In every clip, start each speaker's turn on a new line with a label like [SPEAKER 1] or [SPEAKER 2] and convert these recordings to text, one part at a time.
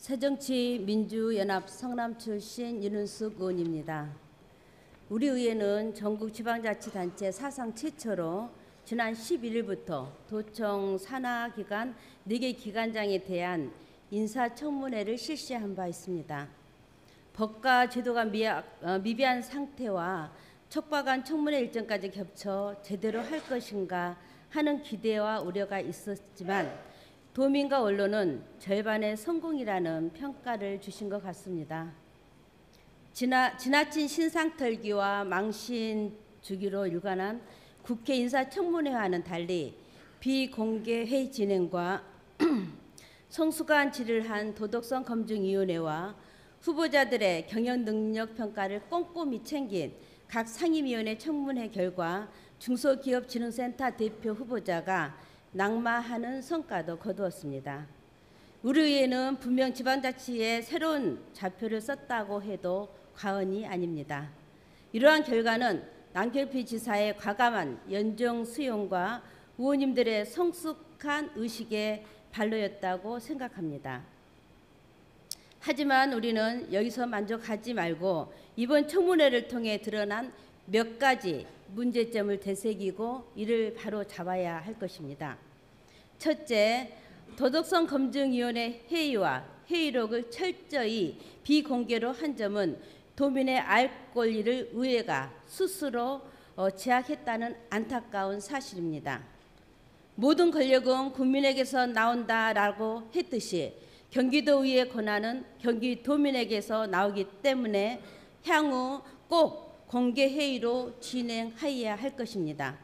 [SPEAKER 1] 새정치민주연합 성남 출신 윤은숙 의원입니다. 우리 의회는 전국 지방자치단체 사상 최초로 지난 11일부터 도청 산하기관 4개 기관장에 대한 인사청문회를 실시한 바 있습니다. 법과 제도가 미비한 상태와 촉박한 청문회 일정까지 겹쳐 제대로 할 것인가 하는 기대와 우려가 있었지만 도민과 언론은 절반의 성공이라는 평가를 주신 것 같습니다. 지나친 신상털기와 망신 주기로 일관한 국회 인사청문회와는 달리 비공개 회의 진행과 성숙한 질을 한 도덕성 검증위원회와 후보자들의 경영 능력 평가를 꼼꼼히 챙긴 각 상임위원회 청문회 결과 중소기업진흥센터 대표 후보자가 낙마하는 성과도 거두었습니다. 우리 의회는 분명 지방자치에 새로운 좌표를 썼다고 해도 과언이 아닙니다. 이러한 결과는 남경필 지사의 과감한 연정 수용과 의원님들의 성숙한 의식의 발로였다고 생각합니다. 하지만 우리는 여기서 만족하지 말고 이번 청문회를 통해 드러난 몇 가지 문제점을 되새기고 이를 바로 잡아야 할 것입니다. 첫째, 도덕성 검증위원회 회의와 회의록을 철저히 비공개로 한 점은 도민의 알 권리를 의회가 스스로 제약했다는 안타까운 사실입니다. 모든 권력은 국민에게서 나온다라고 했듯이 경기도의회 권한은 경기도민에게서 나오기 때문에 향후 꼭 공개회의로 진행하여야 할 것입니다.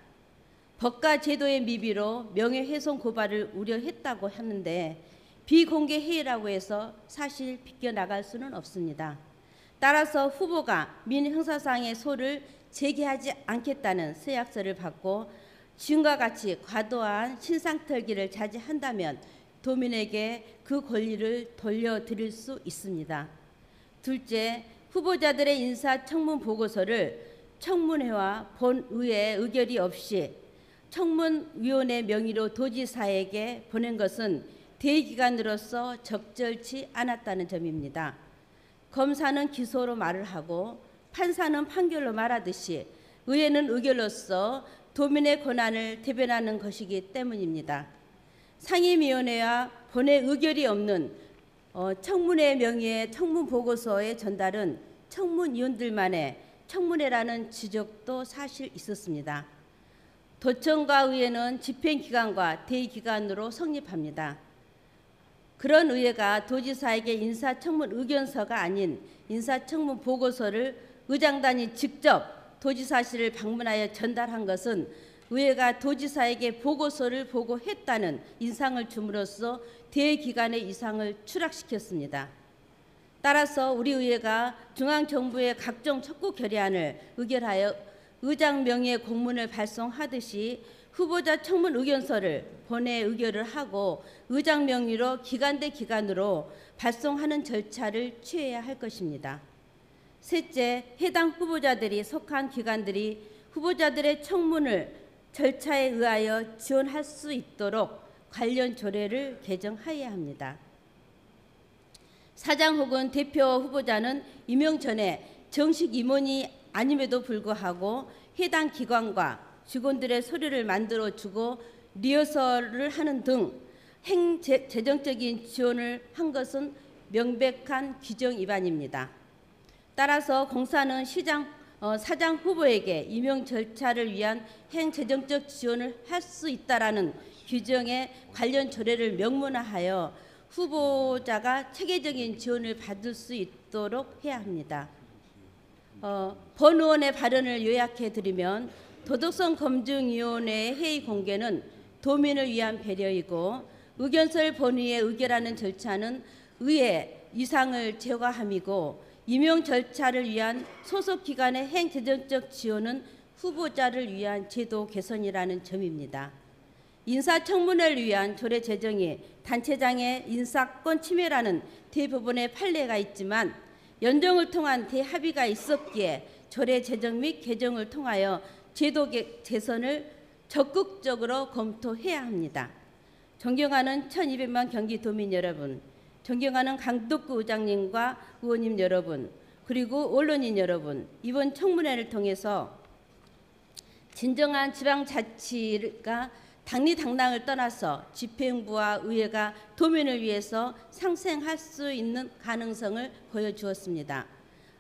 [SPEAKER 1] 법과 제도의 미비로 명예훼손 고발을 우려했다고 하는데 비공개회의라고 해서 사실 비껴나갈 수는 없습니다. 따라서 후보가 민형사상의 소를 제기하지 않겠다는 서약서를 받고 지금과 같이 과도한 신상털기를 자제한다면 도민에게 그 권리를 돌려드릴 수 있습니다. 둘째, 후보자들의 인사청문 보고서를 청문회와 본의회 의결이 없이 청문위원회 명의로 도지사에게 보낸 것은 대기관으로서 적절치 않았다는 점입니다. 검사는 기소로 말을 하고 판사는 판결로 말하듯이 의회는 의결로서 도민의 권한을 대변하는 것이기 때문입니다. 상임위원회와 본회 의결이 없는 청문회 명의의 청문보고서의 전달은 청문위원들만의 청문회라는 지적도 사실 있었습니다. 도청과 의회는 집행기관과 대기관으로 성립합니다. 그런 의회가 도지사에게 인사청문 의견서가 아닌 인사청문 보고서를 의장단이 직접 도지사실을 방문하여 전달한 것은 의회가 도지사에게 보고서를 보고했다는 인상을 줌으로써 대기관의 이상을 추락시켰습니다. 따라서 우리 의회가 중앙정부의 각종 촉구 결의안을 의결하여 의장 명의의 공문을 발송하듯이 후보자 청문 의견서를 본회에 의결을 하고 의장 명의로 기관 대 기관으로 발송하는 절차를 취해야 할 것입니다. 셋째, 해당 후보자들이 속한 기관들이 후보자들의 청문을 절차에 의하여 지원할 수 있도록 관련 조례를 개정하여야 합니다. 사장 혹은 대표 후보자는 임용 전에 정식 임원이 아님에도 불구하고 해당 기관과 직원들의 서류를 만들어주고 리허설을 하는 등 행재정적인 지원을 한 것은 명백한 규정 위반입니다. 따라서 공사는 사장 후보에게 임용 절차를 위한 행재정적 지원을 할 수 있다라는 규정의 관련 조례를 명문화하여 후보자가 체계적인 지원을 받을 수 있도록 해야 합니다. 본 의원의 발언을 요약해 드리면 도덕성 검증위원회의 회의 공개는 도민을 위한 배려이고 의견서를 본회의에 의결하는 절차는 의회 이상을 제거함이고 임용 절차를 위한 소속기관의 행재정적 지원은 후보자를 위한 제도 개선이라는 점입니다. 인사청문회를 위한 조례 제정이 단체장의 인사권 침해라는 대부분의 판례가 있지만 연정을 통한 대합의가 있었기에 조례 제정 및 개정을 통하여 제도 개선을 적극적으로 검토해야 합니다. 존경하는 1200만 경기도민 여러분, 존경하는 강덕구 의장님과 의원님 여러분, 그리고 언론인 여러분, 이번 청문회를 통해서 진정한 지방자치가 당리당당을 떠나서 집행부와 의회가 도민을 위해서 상생할 수 있는 가능성을 보여주었습니다.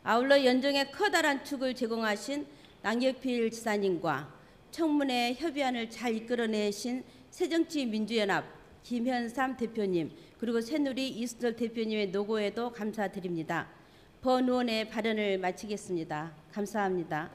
[SPEAKER 1] 아울러 연정에 커다란 축을 제공하신 남경필 지사님과 청문회 협의안을 잘 이끌어내신 새정치민주연합 김현삼 대표님, 그리고 새누리 이순철 대표님의 노고에도 감사드립니다. 본 의원의 발언을 마치겠습니다. 감사합니다.